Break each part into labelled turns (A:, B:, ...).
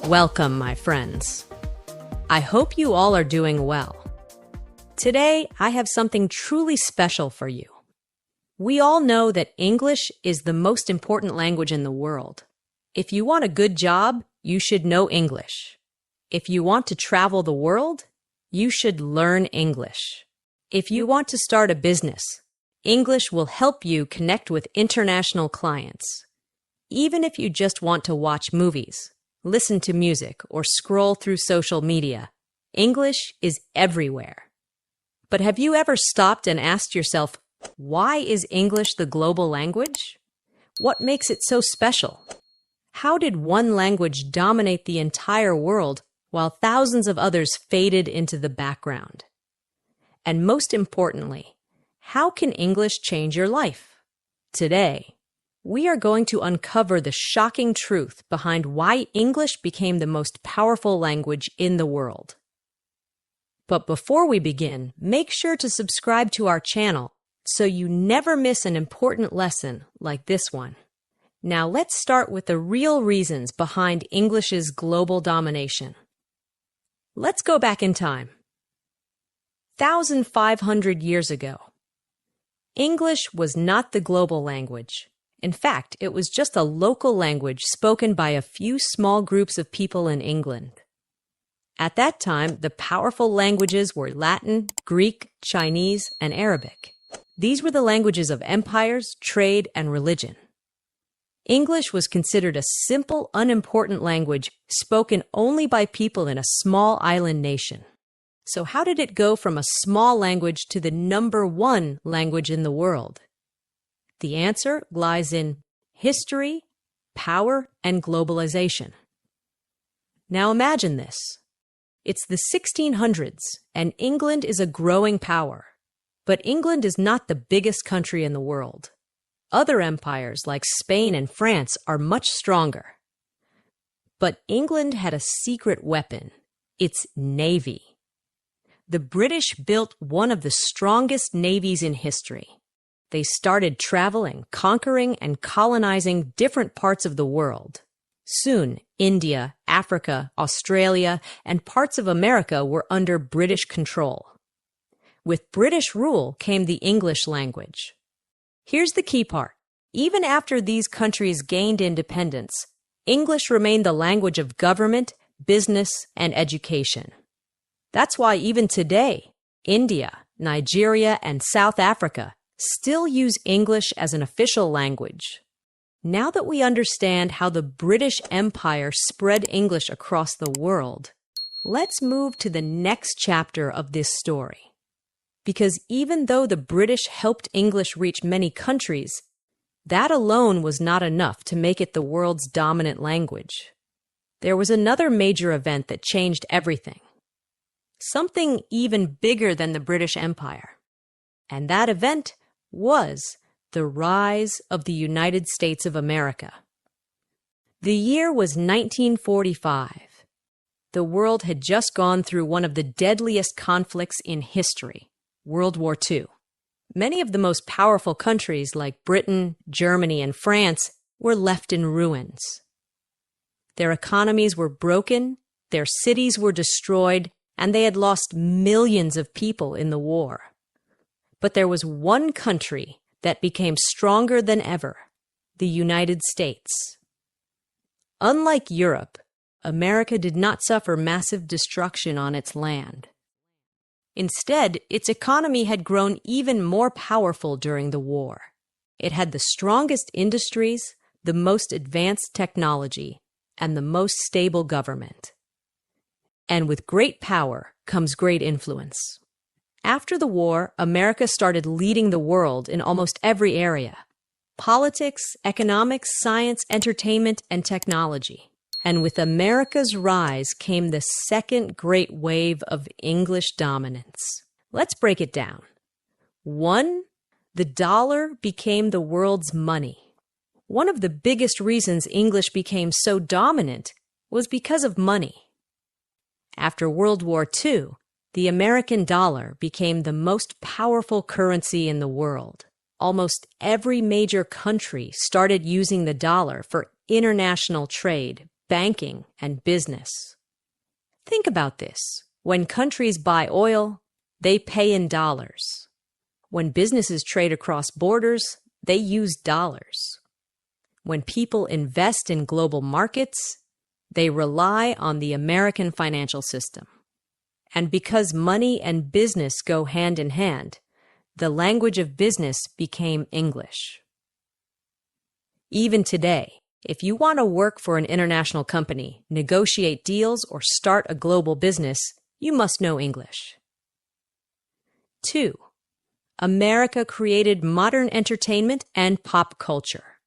A: Welcome, my friends. I hope you all are doing well. Today, I have something truly special for you. We all know that English is the most important language in the world. If you want a good job, you should know English. If you want to travel the world, you should learn English. If you want to start a business, English will help you connect with international clients. Even if you just want to watch movies, listen to music, or scroll through social media, English is everywhere. But have you ever stopped and asked yourself, why is English the global language? What makes it so special? How did one language dominate the entire world while thousands of others faded into the background? And most importantly, how can English change your life? Today, we are going to uncover the shocking truth behind why English became the most powerful language in the world. But before we begin, make sure to subscribe to our channel so you never miss an important lesson like this one. Now let's start with the real reasons behind English's global domination. Let's go back in time. 1,500 years ago, English was not the global language. In fact, it was just a local language spoken by a few small groups of people in England. At that time, the powerful languages were Latin, Greek, Chinese, and Arabic. These were the languages of empires, trade, and religion. English was considered a simple, unimportant language spoken only by people in a small island nation. So how did it go from a small language to the #1 language in the world? The answer lies in history, power, and globalization. Now imagine this. It's the 1600s, and England is a growing power. But England is not the biggest country in the world. Other empires like Spain and France are much stronger. But England had a secret weapon, its navy. The British built one of the strongest navies in history. They started traveling, conquering, and colonizing different parts of the world. Soon, India, Africa, Australia, and parts of America were under British control. With British rule came the English language. Here's the key part. Even after these countries gained independence, English remained the language of government, business, and education. That's why even today, India, Nigeria, and South Africa still use English as an official language. Now that we understand how the British Empire spread English across the world, let's move to the next chapter of this story. Because even though the British helped English reach many countries, that alone was not enough to make it the world's dominant language. There was another major event that changed everything. Something even bigger than the British Empire. And that event was the rise of the United States of America. The year was 1945. The world had just gone through one of the deadliest conflicts in history, World War II. Many of the most powerful countries like Britain, Germany, and France were left in ruins. Their economies were broken, their cities were destroyed, and they had lost millions of people in the war. But there was one country that became stronger than ever, the United States. Unlike Europe, America did not suffer massive destruction on its land. Instead, its economy had grown even more powerful during the war. It had the strongest industries, the most advanced technology, and the most stable government. And with great power comes great influence. After the war, America started leading the world in almost every area: politics, economics, science, entertainment, and technology. And with America's rise came the second great wave of English dominance. Let's break it down. 1. The dollar became the world's money. One of the biggest reasons English became so dominant was because of money. After World War II, the American dollar became the most powerful currency in the world. Almost every major country started using the dollar for international trade, banking, and business. Think about this. When countries buy oil, they pay in dollars. When businesses trade across borders, they use dollars. When people invest in global markets, they rely on the American financial system. And because money and business go hand in hand, the language of business became English. Even today, if you want to work for an international company, negotiate deals, or start a global business, you must know English. 2. America created modern entertainment and pop culture.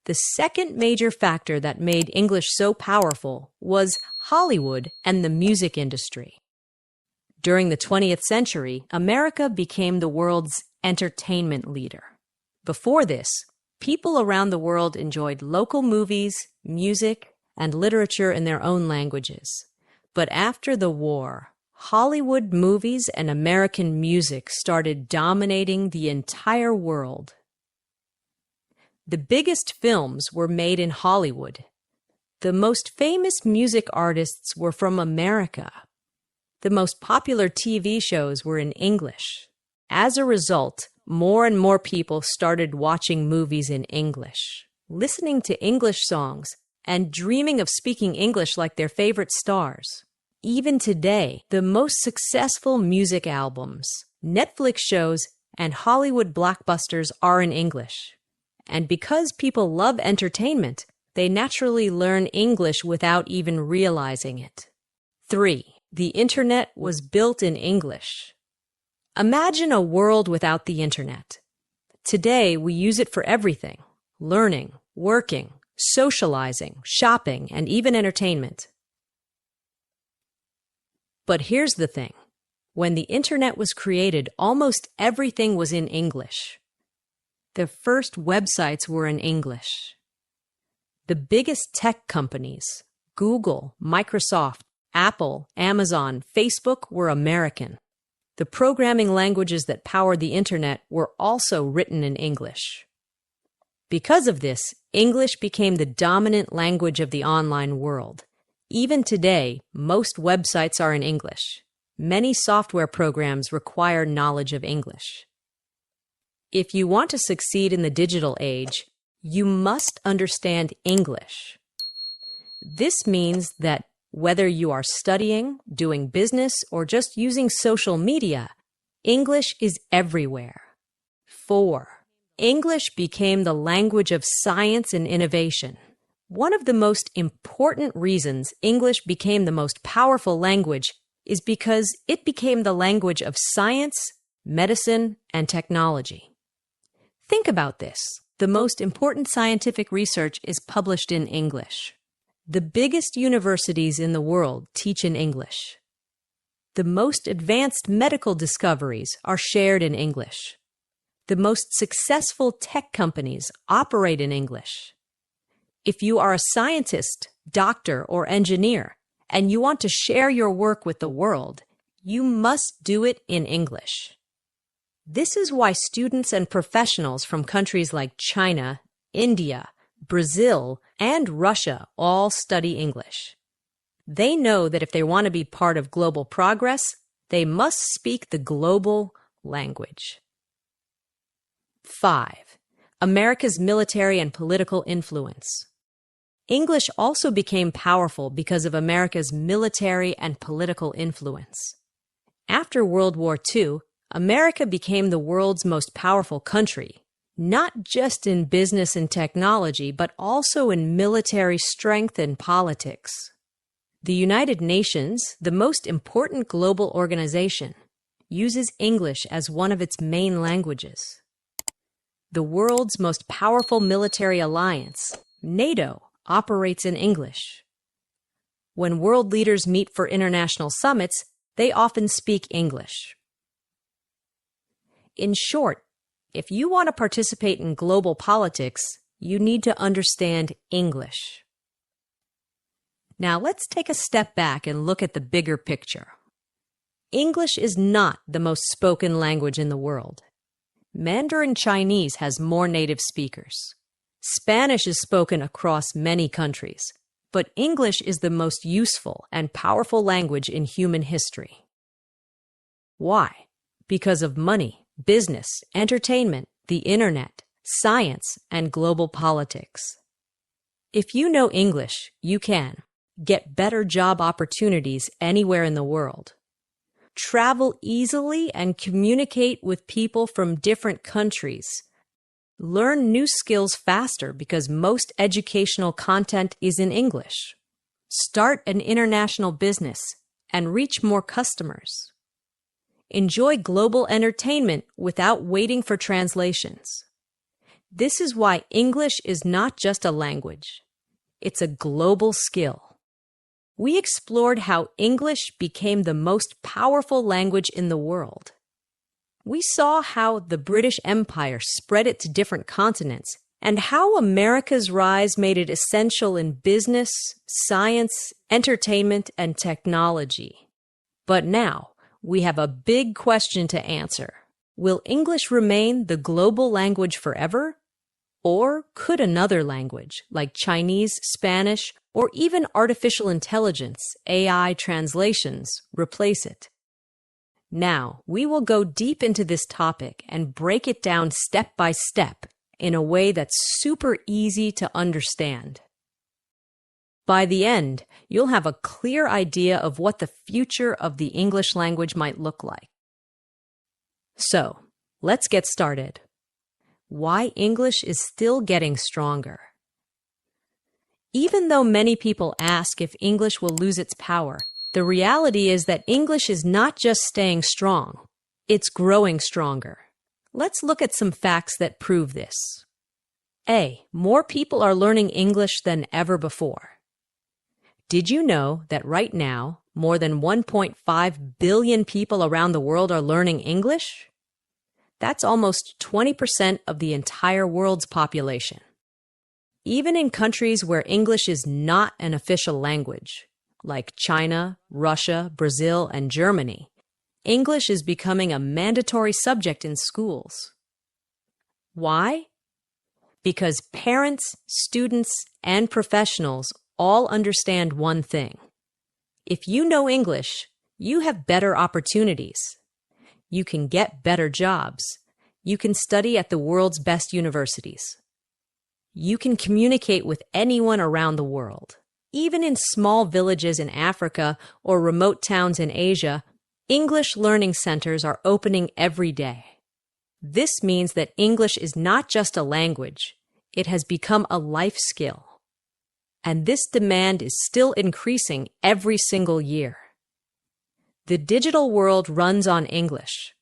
A: The second major factor that made English so powerful was Hollywood and the music industry. During the 20th century, America became the world's entertainment leader. Before this, people around the world enjoyed local movies, music, and literature in their own languages. But after the war, Hollywood movies and American music started dominating the entire world. The biggest films were made in Hollywood. The most famous music artists were from America. The most popular TV shows were in English. As a result, more and more people started watching movies in English, listening to English songs, and dreaming of speaking English like their favorite stars. Even today, the most successful music albums, Netflix shows, and Hollywood blockbusters are in English. And because people love entertainment, they naturally learn English without even realizing it. 3. The Internet was built in English. Imagine a world without the Internet. Today, we use it for everything: learning, working, socializing, shopping, and even entertainment. But here's the thing. When the Internet was created, almost everything was in English. The first websites were in English. The biggest tech companies, Google, Microsoft, Apple, Amazon, Facebook, were American. The programming languages that powered the Internet were also written in English. Because of this, English became the dominant language of the online world. Even today, most websites are in English. Many software programs require knowledge of English. If you want to succeed in the digital age, you must understand English. This means that whether you are studying, doing business, or just using social media, English is everywhere. 4. English became the language of science and innovation. One of the most important reasons English became the most powerful language is because it became the language of science, medicine, and technology. Think about this. The most important scientific research is published in English. The biggest universities in the world teach in English. The most advanced medical discoveries are shared in English. The most successful tech companies operate in English. If you are a scientist, doctor, or engineer, and you want to share your work with the world, you must do it in English. This is why students and professionals from countries like China, India, Brazil, and Russia all study English. They know that if they want to be part of global progress, they must speak the global language. 5. America's military and political influence. English also became powerful because of America's military and political influence. After World War II, America became the world's most powerful country, not just in business and technology, but also in military strength and politics. The United Nations, the most important global organization, uses English as one of its main languages. The world's most powerful military alliance, NATO, operates in English. When world leaders meet for international summits, they often speak English. In short, if you want to participate in global politics, you need to understand English. Now let's take a step back and look at the bigger picture. English is not the most spoken language in the world. Mandarin Chinese has more native speakers. Spanish is spoken across many countries, but English is the most useful and powerful language in human history. Why? Because of money, business, entertainment, the internet, science, and global politics. If you know English, you can get better job opportunities anywhere in the world, travel easily and communicate with people from different countries, learn new skills faster because most educational content is in English, start an international business, and reach more customers. Enjoy global entertainment without waiting for translations. This is why English is not just a language. It's a global skill. We explored how English became the most powerful language in the world. We saw how the British Empire spread it to different continents and how America's rise made it essential in business, science, entertainment, and technology. But now, we have a big question to answer. Will English remain the global language forever? Or could another language, like Chinese, Spanish, or even artificial intelligence, AI translations, replace it? Now, we will go deep into this topic and break it down step by step in a way that's super easy to understand. By the end, you'll have a clear idea of what the future of the English language might look like. So, let's get started. Why English is still getting stronger. Even though many people ask if English will lose its power, the reality is that English is not just staying strong, it's growing stronger. Let's look at some facts that prove this. A. More people are learning English than ever before. Did you know that right now, more than 1.5 billion people around the world are learning English? That's almost 20% of the entire world's population. Even in countries where English is not an official language, like China, Russia, Brazil, and Germany, English is becoming a mandatory subject in schools. Why? Because parents, students, and professionals all understand one thing. If you know English, you have better opportunities. You can get better jobs. You can study at the world's best universities. You can communicate with anyone around the world. Even in small villages in Africa or remote towns in Asia, English learning centers are opening every day. This means that English is not just a language, it has become a life skill. And this demand is still increasing every single year. The digital world runs on English.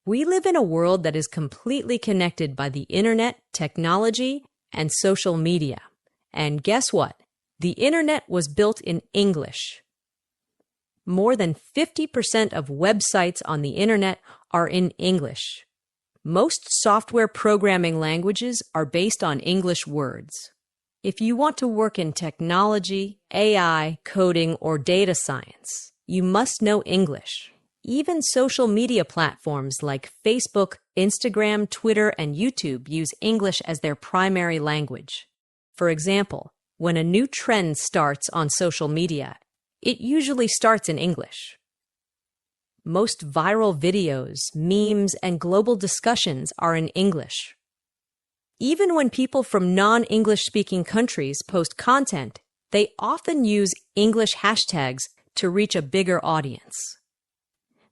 A: We live in a world that is completely connected by the internet, technology, and social media. And guess what? The internet was built in English. More than 50% of websites on the internet are in English. Most software programming languages are based on English words. If you want to work in technology, AI, coding, or data science, you must know English. Even social media platforms like Facebook, Instagram, Twitter, and YouTube use English as their primary language. For example, when a new trend starts on social media, it usually starts in English. Most viral videos, memes, and global discussions are in English. Even when people from non-English speaking countries post content, they often use English hashtags to reach a bigger audience.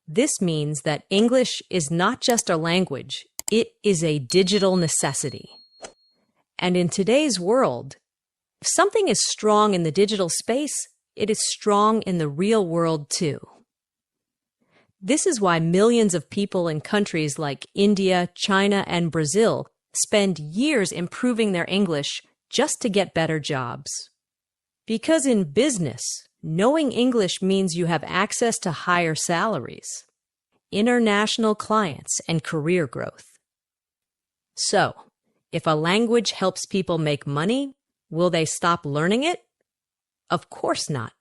A: This means that English is not just a language, it is a digital necessity. And in today's world, if something is strong in the digital space, it is strong in the real world too. This is why millions of people in countries like India, China, and Brazil spend years improving their English just to get better jobs. Because in business, knowing English means you have access to higher salaries, international clients, and career growth. So, if a language helps people make money, will they stop learning it? Of course not.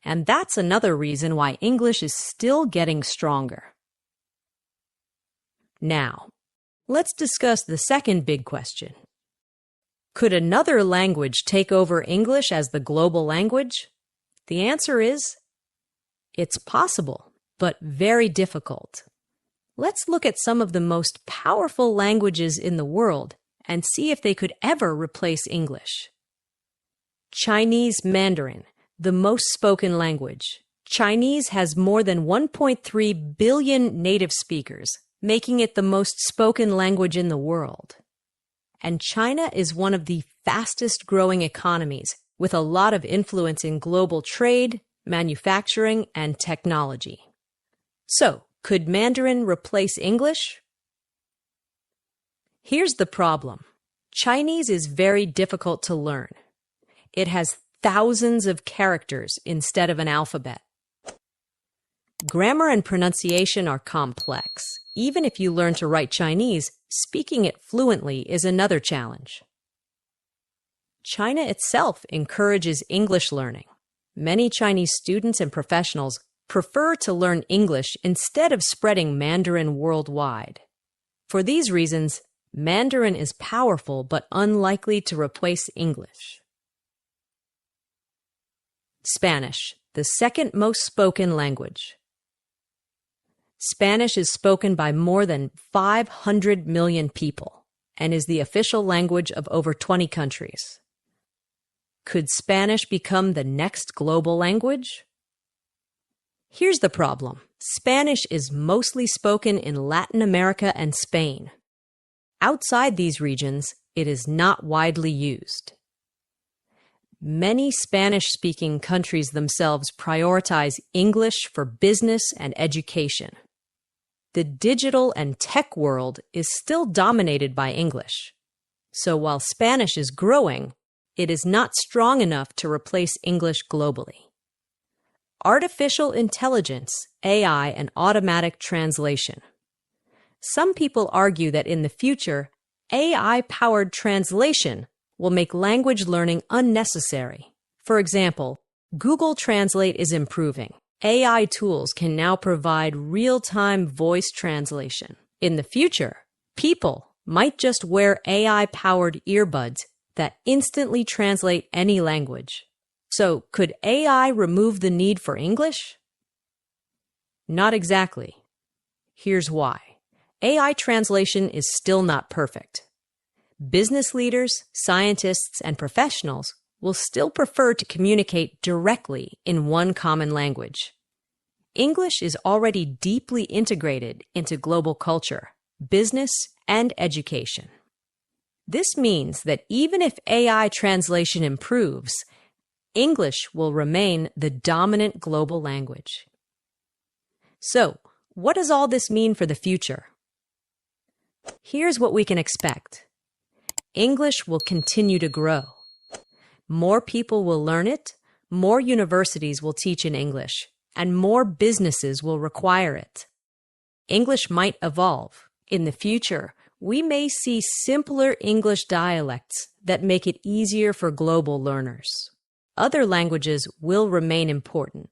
A: And that's another reason why English is still getting stronger. Now, let's discuss the second big question. Could another language take over English as the global language? The answer is, it's possible, but very difficult. Let's look at some of the most powerful languages in the world and see if they could ever replace English. Chinese Mandarin, the most spoken language. Chinese has more than 1.3 billion native speakers, making it the most spoken language in the world. And China is one of the fastest growing economies, with a lot of influence in global trade, manufacturing, and technology. So, could Mandarin replace English? Here's the problem. Chinese is very difficult to learn. It has thousands of characters instead of an alphabet. Grammar and pronunciation are complex. Even if you learn to write Chinese, speaking it fluently is another challenge. China itself encourages English learning. Many Chinese students and professionals prefer to learn English instead of spreading Mandarin worldwide. For these reasons, Mandarin is powerful but unlikely to replace English. Spanish, the second most spoken language. Spanish is spoken by more than 500 million people and is the official language of over 20 countries. Could Spanish become the next global language? Here's the problem. Spanish is mostly spoken in Latin America and Spain. Outside these regions, it is not widely used. Many Spanish-speaking countries themselves prioritize English for business and education. The digital and tech world is still dominated by English. So while Spanish is growing, it is not strong enough to replace English globally. Artificial intelligence, AI, and automatic translation. Some people argue that in the future, AI-powered translation will make language learning unnecessary. For example, Google Translate is improving. AI tools can now provide real-time voice translation. In the future, people might just wear AI-powered earbuds that instantly translate any language. So, could AI remove the need for English? Not exactly. Here's why. AI translation is still not perfect. Business leaders, scientists, and professionals will still prefer to communicate directly in one common language. English is already deeply integrated into global culture, business, and education. This means that even if AI translation improves, English will remain the dominant global language. So, what does all this mean for the future? Here's what we can expect. English will continue to grow. More people will learn it, more universities will teach in English, and more businesses will require it. English might evolve. In the future, we may see simpler English dialects that make it easier for global learners. Other languages will remain important.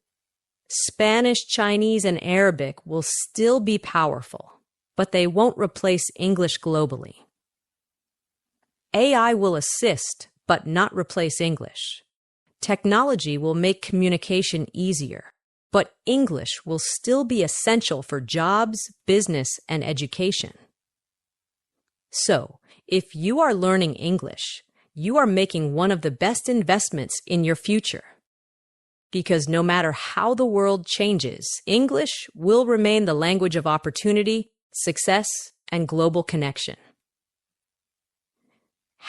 A: Spanish, Chinese, and Arabic will still be powerful, but they won't replace English globally. AI will assist, but not replace English. Technology will make communication easier, but English will still be essential for jobs, business, and education. So, if you are learning English, you are making one of the best investments in your future. Because no matter how the world changes, English will remain the language of opportunity, success, and global connection.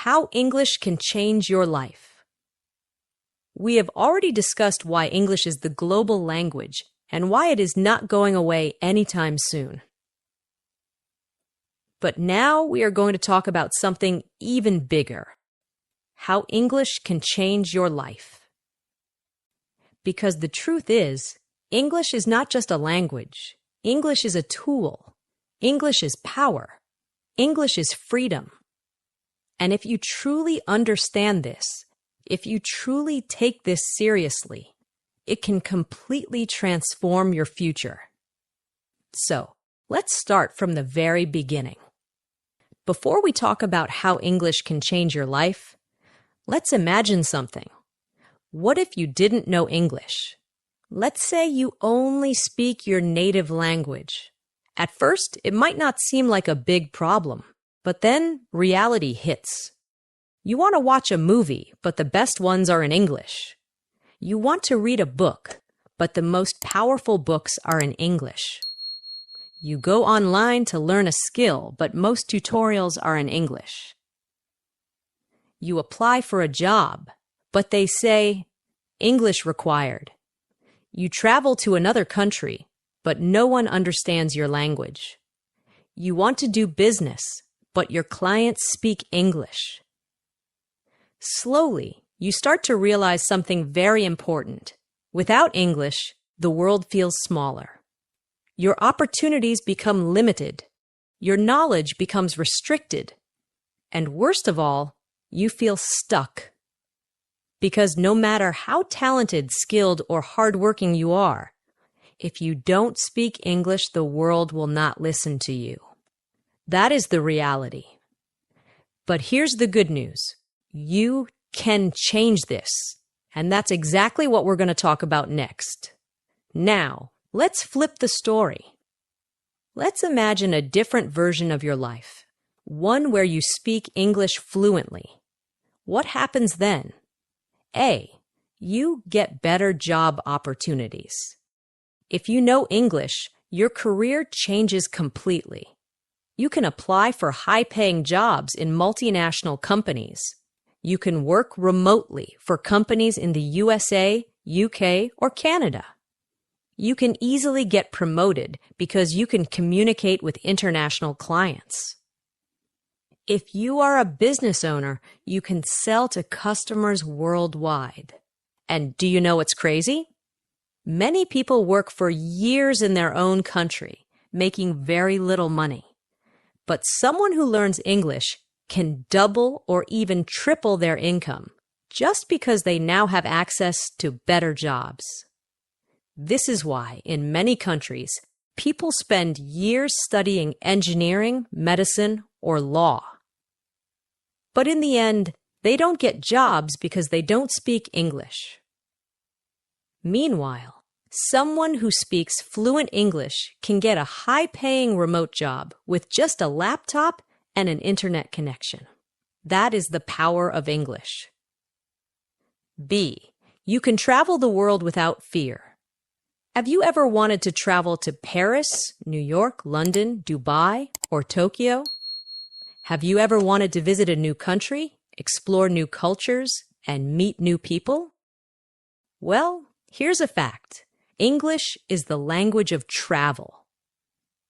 A: How English can change your life. We have already discussed why English is the global language and why it is not going away anytime soon. But now we are going to talk about something even bigger. How English can change your life. Because the truth is, English is not just a language. English is a tool. English is power. English is freedom. And if you truly understand this, if you truly take this seriously, it can completely transform your future. So, let's start from the very beginning. Before we talk about how English can change your life, Let's imagine something. What if you didn't know English? Let's say you only speak your native language. At first, it might not seem like a big problem, but then reality hits. You want to watch a movie, but the best ones are in English. You want to read a book, but the most powerful books are in English. You go online to learn a skill, but most tutorials are in English. You apply for a job, but they say, English required. You travel to another country, but no one understands your language. You want to do business, but your clients speak English. Slowly, you start to realize something very important. Without English, the world feels smaller. Your opportunities become limited. Your knowledge becomes restricted. And worst of all, you feel stuck. Because no matter how talented, skilled, or hardworking you are, if you don't speak English, the world will not listen to you. That is the reality. But here's the good news. You can change this. And that's exactly what we're going to talk about next. Now, let's flip the story. Let's imagine a different version of your life, one where you speak English fluently. What happens then? A, you get better job opportunities. If you know English, your career changes completely. You can apply for high-paying jobs in multinational companies. You can work remotely for companies in the USA, UK, or Canada. You can easily get promoted because you can communicate with international clients. If you are a business owner, you can sell to customers worldwide. And do you know what's crazy? Many people work for years in their own country, making very little money. But someone who learns English can double or even triple their income just because they now have access to better jobs. This is why, in many countries, people spend years studying engineering, medicine, or law. But in the end, they don't get jobs because they don't speak English. Meanwhile, someone who speaks fluent English can get a high-paying remote job with just a laptop and an internet connection. That is the power of English. B, you can travel the world without fear. Have you ever wanted to travel to Paris, New York, London, Dubai, or Tokyo? Have you ever wanted to visit a new country, explore new cultures, and meet new people? Well, here's a fact. English is the language of travel.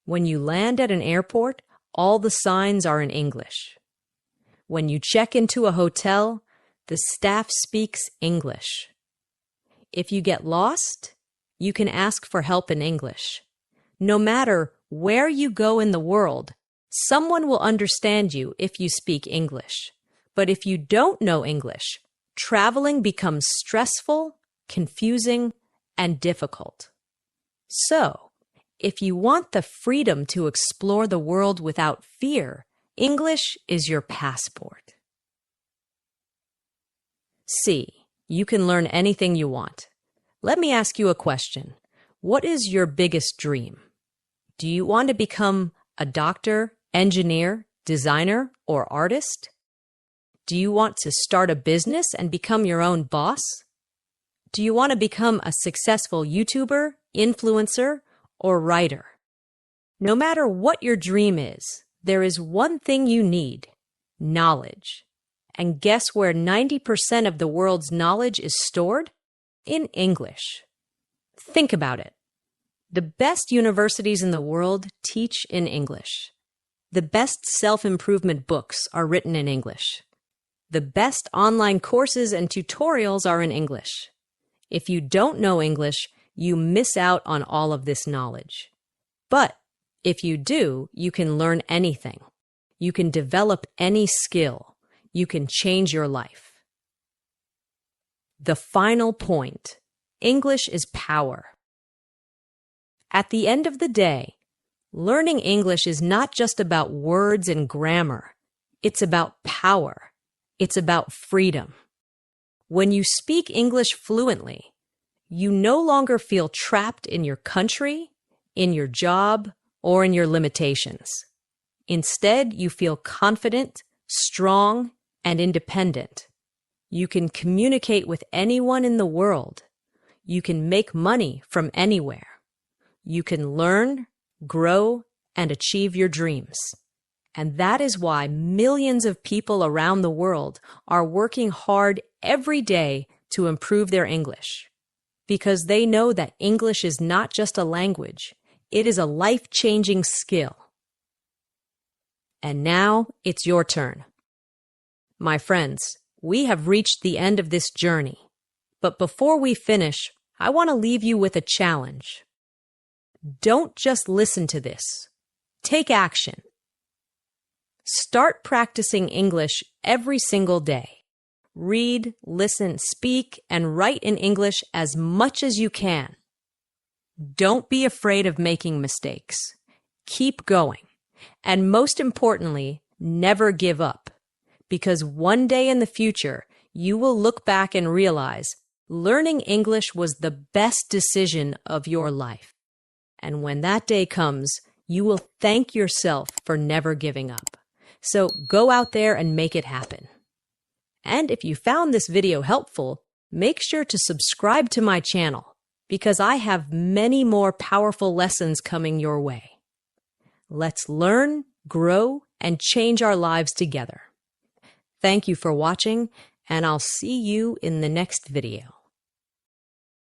A: When you land at an airport, all the signs are in English. When you check into a hotel, the staff speaks English. If you get lost, you can ask for help in English. No matter where you go in the world, someone will understand you if you speak English. But if you don't know English, traveling becomes stressful, confusing, and difficult. So, if you want the freedom to explore the world without fear, English is your passport. C, you can learn anything you want. Let me ask you a question. What is your biggest dream? Do you want to become a doctor, engineer, designer, or artist? Do you want to start a business and become your own boss? Do you want to become a successful YouTuber, influencer, or writer? No matter what your dream is, there is one thing you need: knowledge. And guess where 90% of the world's knowledge is stored? In English. Think about it. The best universities in the world teach in English. The best self-improvement books are written in English. The best online courses and tutorials are in English. If you don't know English, you miss out on all of this knowledge. But if you do, you can learn anything. You can develop any skill. You can change your life. The final point: English is power. At the end of the day, learning English is not just about words and grammar. It's about power. It's about freedom. When you speak English fluently, you no longer feel trapped in your country, in your job, or in your limitations. Instead, you feel confident, strong, and independent. You can communicate with anyone in the world. You can make money from anywhere. You can learn, grow, and achieve your dreams. And that is why millions of people around the world are working hard every day to improve their English. Because they know that English is not just a language, it is a life-changing skill. And now it's your turn. My friends, we have reached the end of this journey. But before we finish, I want to leave you with a challenge. Don't just listen to this. Take action. Start practicing English every single day. Read, listen, speak, and write in English as much as you can. Don't be afraid of making mistakes. Keep going. And most importantly, never give up. Because one day in the future, you will look back and realize learning English was the best decision of your life. And when that day comes, you will thank yourself for never giving up. So go out there and make it happen. And if you found this video helpful, make sure to subscribe to my channel because I have many more powerful lessons coming your way. Let's learn, grow, and change our lives together. Thank you for watching, and I'll see you in the next video.